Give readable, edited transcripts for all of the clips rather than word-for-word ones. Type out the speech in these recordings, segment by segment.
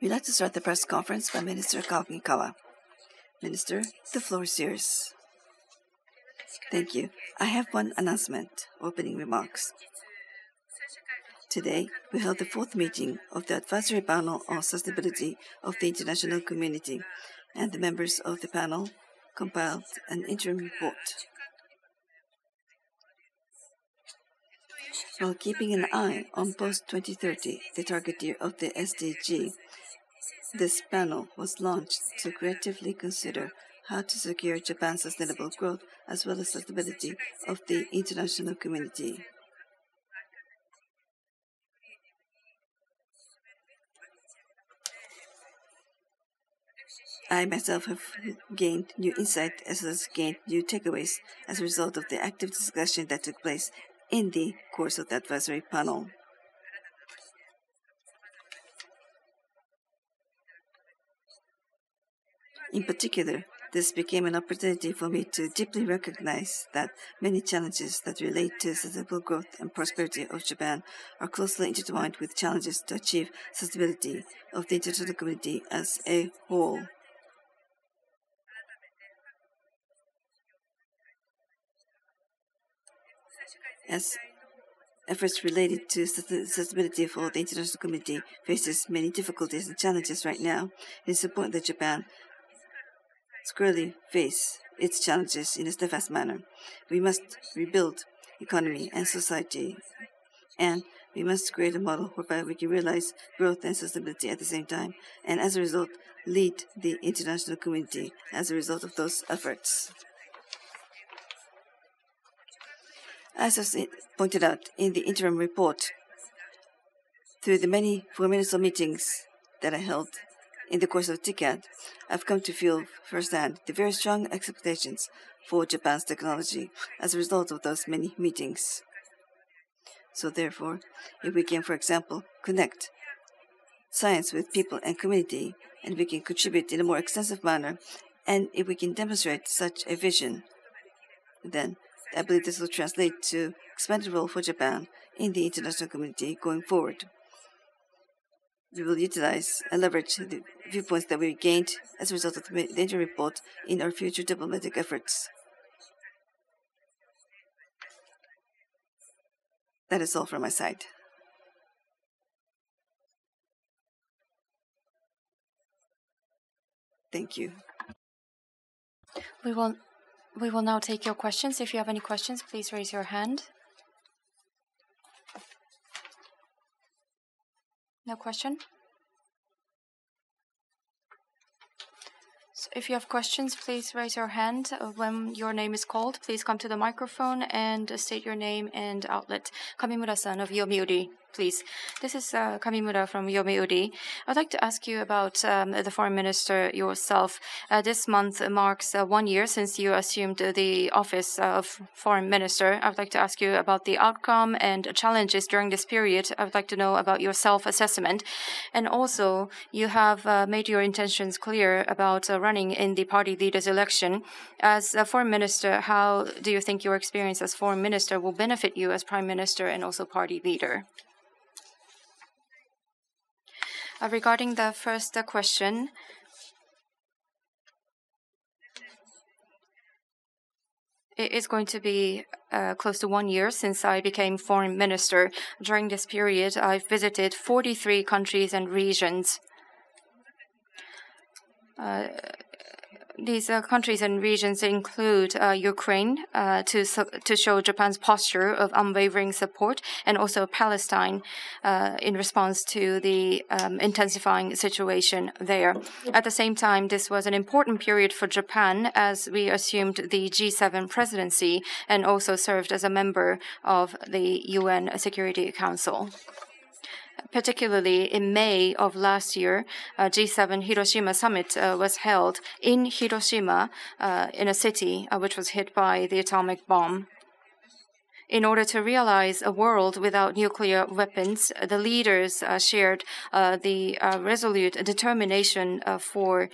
We'd like to start the press conference by Minister KAMIKAWA. Minister, the floor is yours. Thank you. I have one announcement, opening remarks. Today, we held the fourth meeting of the Advisory Panel on Sustainability of the International Community, and the members of the panel compiled an interim report. While keeping an eye on post-2030, the target year of the SDG, this panel was launched to creatively consider how to secure Japan's sustainable growth as well as sustainability of the international community. I myself have gained new insight as well as gained new takeaways as a result of the active discussion that took place in the course of the advisory panel. In particular, this became an opportunity for me to deeply recognize that many challenges that relate to sustainable growth and prosperity of Japan are closely intertwined with challenges to achieve sustainability of the international community as a whole. As efforts related to sustainability for the international community faces many difficulties and challenges right now, it is important that Japan squarely face its challenges in a steadfast manner. We must rebuild economy and society, and we must create a model whereby we can realize growth and sustainability at the same time, and as a result, lead the international community as a result of those efforts. As was pointed out in the interim report, through the many ministerial meetings that I held in the course of TICAD, I've come to feel firsthand the very strong expectations for Japan's technology as a result of those many meetings. So therefore, if we can, for example, connect science with people and community, and we can contribute in a more extensive manner, and if we can demonstrate such a vision, then I believe this will translate to expanded role for Japan in the international community going forward. We will utilize and leverage the viewpoints that we gained as a result of the interim report in our future diplomatic efforts. That is all from my side. Thank you. We will now take your questions. If you have any questions, please raise your hand. No question? So if you have questions, please raise your hand. When your name is called, please come to the microphone and state your name and outlet. Kamimura-san of Yomiuri, please. This is Kamimura from Yomiuri. I'd like to ask you about the foreign minister yourself. This month marks 1 year since you assumed the office of foreign minister. I would like to ask you about the outcome and challenges during this period. I would like to know about your self-assessment. And also, you have made your intentions clear about running in the party leaders election. As a foreign minister, how do you think your experience as foreign minister will benefit you as prime minister and also party leader? Regarding the first question, it is going to be close to 1 year since I became foreign minister. During this period, I've visited 43 countries and regions. These countries and regions include Ukraine to show Japan's posture of unwavering support, and also Palestine in response to the intensifying situation there. At the same time, this was an important period for Japan as we assumed the G7 presidency and also served as a member of the UN Security Council. Particularly in May of last year, G7 Hiroshima summit was held in Hiroshima, in a city which was hit by the atomic bomb. In order to realize a world without nuclear weapons, the leaders shared the resolute determination for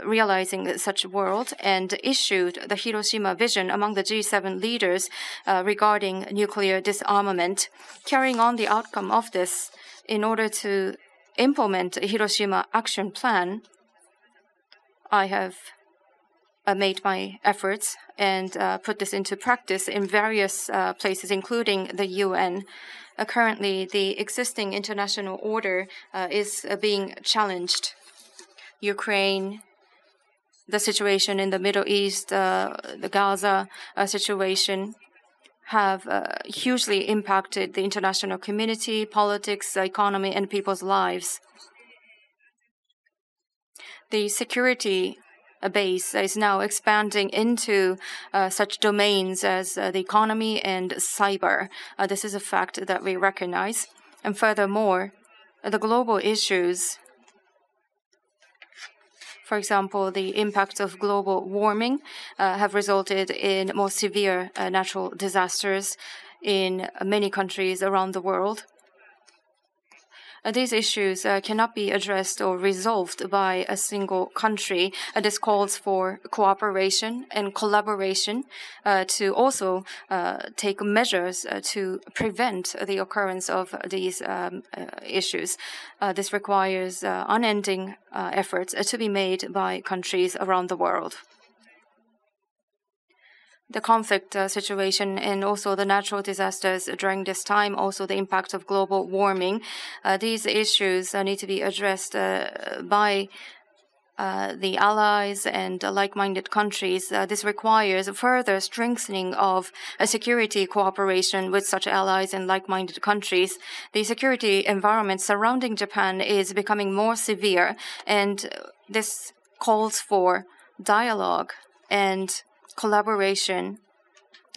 realizing such a world and issued the Hiroshima vision among the G7 leaders regarding nuclear disarmament. Carrying on the outcome of this, in order to implement a Hiroshima action plan, I have made my efforts and put this into practice in various places, including the UN. Currently, the existing international order is being challenged. Ukraine, the situation in the Middle East, the Gaza situation have hugely impacted the international community, politics, the economy, and people's lives. The security base is now expanding into such domains as the economy and cyber. This is a fact that we recognize. And furthermore, the global issues, for example, the impact of global warming, have resulted in more severe natural disasters in many countries around the world. These issues cannot be addressed or resolved by a single country. This calls for cooperation and collaboration to also take measures to prevent the occurrence of these issues. This requires unending efforts to be made by countries around the world. The conflict situation and also the natural disasters during this time, also the impact of global warming. These issues need to be addressed by the allies and like-minded countries. This requires further strengthening of security cooperation with such allies and like-minded countries. The security environment surrounding Japan is becoming more severe, and this calls for dialogue and collaboration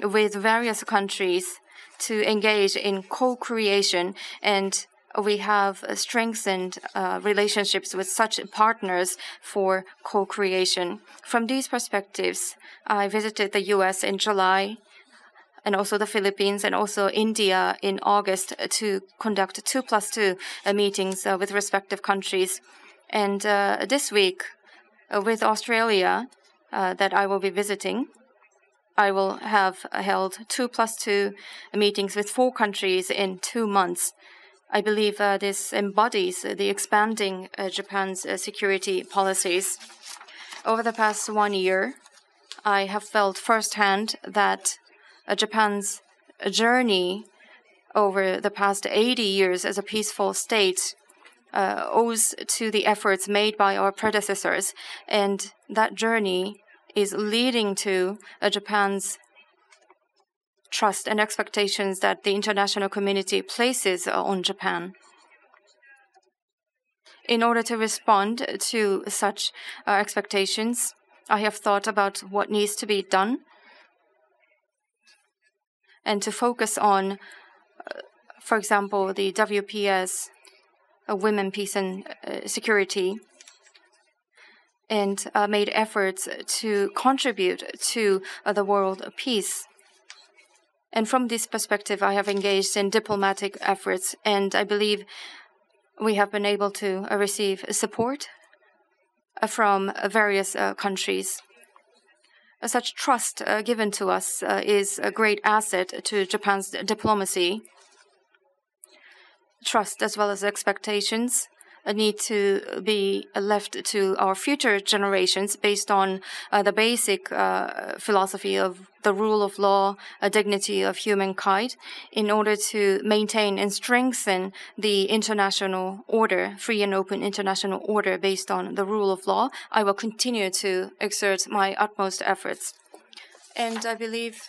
with various countries to engage in co-creation, and we have strengthened relationships with such partners for co-creation. From these perspectives, I visited the US in July, and also the Philippines, and also India in August to conduct 2+2 meetings with respective countries. And this week, with Australia, that I will be visiting, I will have held 2+2 meetings with 4 countries in 2 months. I believe this embodies the expanding Japan's security policies. Over the past 1 year, I have felt firsthand that Japan's journey over the past 80 years as a peaceful state owes to the efforts made by our predecessors, and that journey is leading to Japan's trust and expectations that the international community places on Japan. In order to respond to such expectations, I have thought about what needs to be done and to focus on, for example, the WPS, Women, Peace and Security, and made efforts to contribute to the world peace. And from this perspective, I have engaged in diplomatic efforts, and I believe we have been able to receive support from various countries. Such trust given to us is a great asset to Japan's diplomacy. Trust as well as expectations need to be left to our future generations based on the basic philosophy of the rule of law, dignity of humankind, in order to maintain and strengthen the international order, free and open international order based on the rule of law. I will continue to exert my utmost efforts. And I believe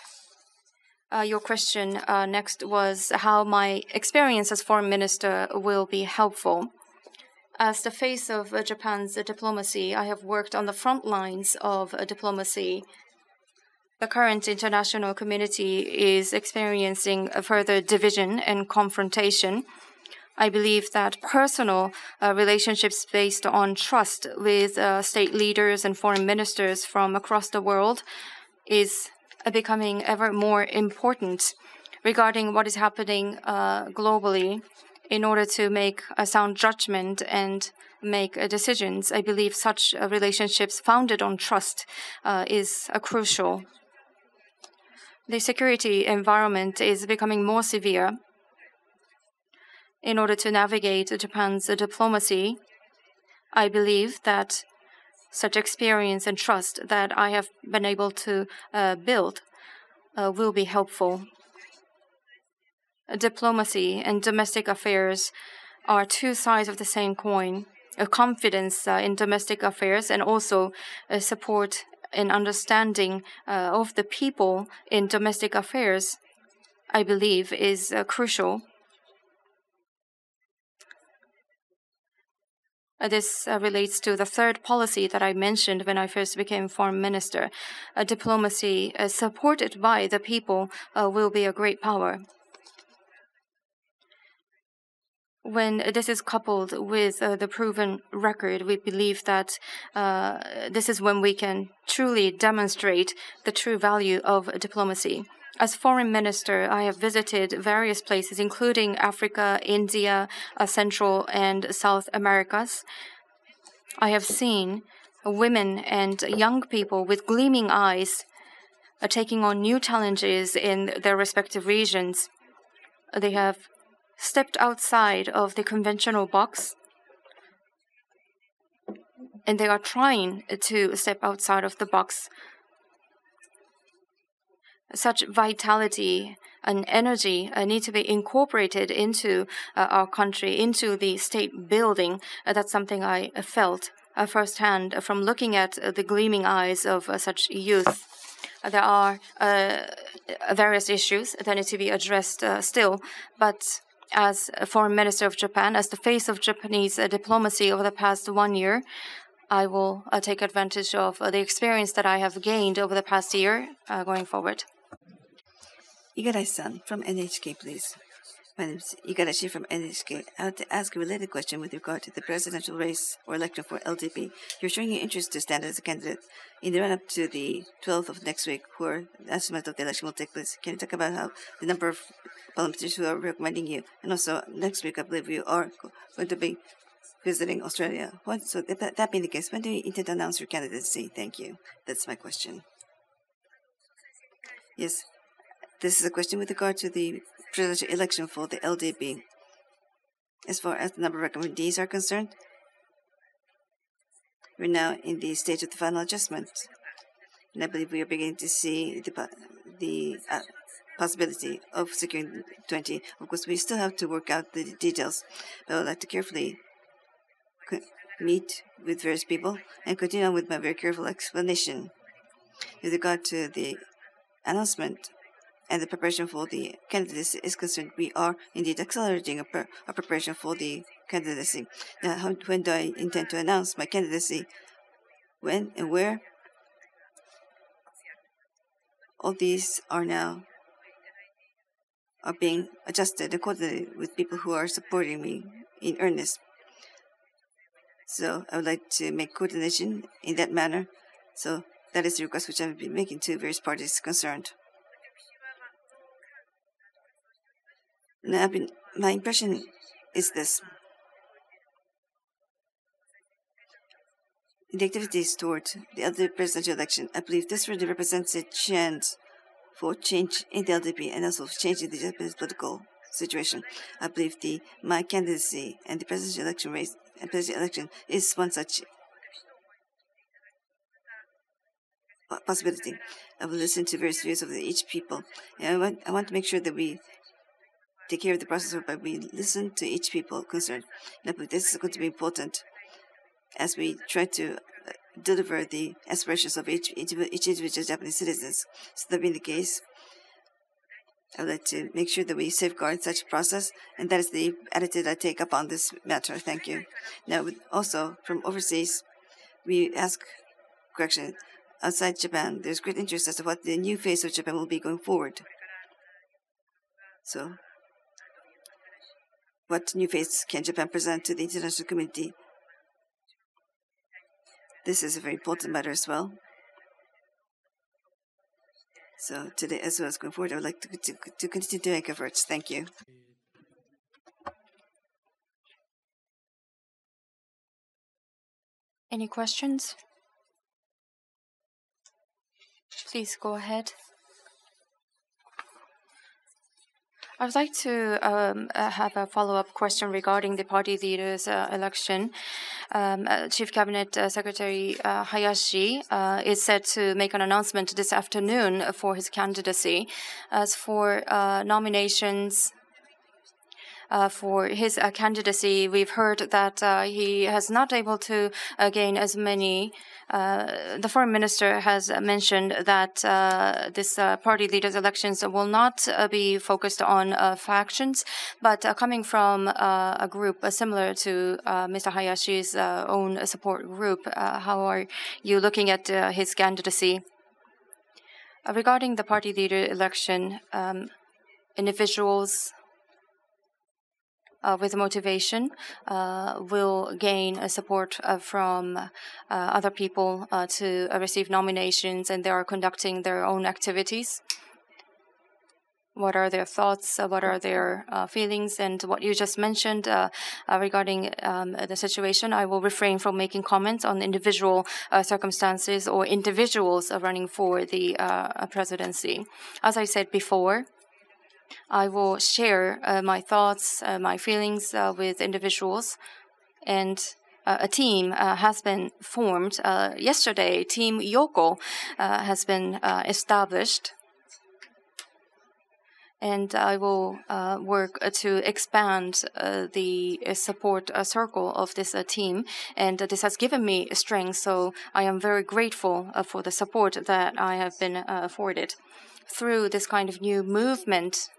your question next was how my experience as foreign minister will be helpful. As the face of Japan's diplomacy, I have worked on the front lines of diplomacy. The current international community is experiencing a further division and confrontation. I believe that personal relationships based on trust with state leaders and foreign ministers from across the world is becoming ever more important regarding what is happening globally. In order to make a sound judgment and make decisions, I believe such relationships founded on trust is crucial. The security environment is becoming more severe. In order to navigate Japan's diplomacy, I believe that such experience and trust that I have been able to build will be helpful. Diplomacy and domestic affairs are two sides of the same coin. A confidence in domestic affairs and also support and understanding of the people in domestic affairs, I believe, is crucial. This relates to the third policy that I mentioned when I first became foreign minister. Diplomacy supported by the people will be a great power. When this is coupled with the proven record, we believe that this is when we can truly demonstrate the true value of diplomacy. As foreign minister, I have visited various places, including Africa, India, Central and South Americas. I have seen women and young people with gleaming eyes taking on new challenges in their respective regions. They have stepped outside of the conventional box, and they are trying to step outside of the box. Such vitality and energy need to be incorporated into our country, into the state building. That's something I felt firsthand from looking at the gleaming eyes of such youth. There are various issues that need to be addressed still, but as a foreign minister of Japan, as the face of Japanese diplomacy over the past 1 year, I will take advantage of the experience that I have gained over the past year going forward. Igarashi-san from NHK, please. My name is Igarashi from NHK. I want to ask a related question with regard to the presidential race or election for LDP. You're showing your interest to stand as a candidate in the run-up to the 12th of next week, where the announcement of the election will take place. Can you talk about how the number of parliamentarians who are recommending you? And also, next week, I believe you are going to be visiting Australia. So that being the case, when do you intend to announce your candidacy? Thank you. That's my question. Yes. This is a question with regard to the presidential election for the LDP. As far as the number of recommendees are concerned, we're now in the stage of the final adjustment. And I believe we are beginning to see the possibility of securing 20. Of course, we still have to work out the details, but I would like to carefully meet with various people and continue on with my very careful explanation. With regard to the announcement and the preparation for the candidacy is concerned, we are indeed accelerating our preparation for the candidacy. Now, when do I intend to announce my candidacy? When and where? All these are now being adjusted and coordinated with people who are supporting me in earnest. So I would like to make coordination in that manner. So that is the request which I have been making to various parties concerned. Now, my impression is this. In the activities toward the LDP presidential election, I believe this really represents a chance for change in the LDP and also change in the Japanese political situation. I believe my candidacy and the presidential election race and presidential election is one such possibility. I will listen to various views of each people. And I want to make sure that we take care of the process whereby we listen to each people concerned. And I believe this is going to be important as we try to deliver the aspirations of each individual Japanese citizens. So that being the case, I would like to make sure that we safeguard such a process, and that is the attitude I take up on this matter. Thank you. Now, also from overseas, we ask correction. Outside Japan, there's great interest as to what the new face of Japan will be going forward. So, what new face can Japan present to the international community? This is a very important matter as well. So today, as well as going forward, I would like to continue to make efforts. Thank you. Any questions? Please go ahead. I would like to have a follow-up question regarding the party leaders' election. Chief Cabinet Secretary Hayashi is set to make an announcement this afternoon for his candidacy. As for nominations for his candidacy, we've heard that he has not able to gain as many. The foreign minister has mentioned that this party leaders' elections will not be focused on factions, but coming from a group similar to Mr. Hayashi's own support group, how are you looking at his candidacy? Regarding the party leader election, individuals with motivation will gain support from other people to receive nominations, and they are conducting their own activities. What are their thoughts? What are their feelings? And what you just mentioned regarding the situation, I will refrain from making comments on individual circumstances or individuals running for the presidency. As I said before, I will share my thoughts, my feelings with individuals, and a team has been formed. Yesterday, Team Yoko has been established, and I will work to expand the support circle of this team, and this has given me strength, so I am very grateful for the support that I have been afforded. Through this kind of new movement,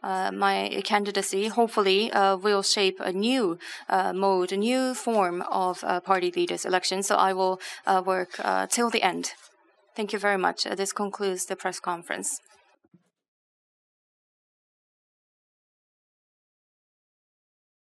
my candidacy hopefully will shape a new mode, a new form of party leaders election. So I will work till the end. Thank you very much. This concludes the press conference.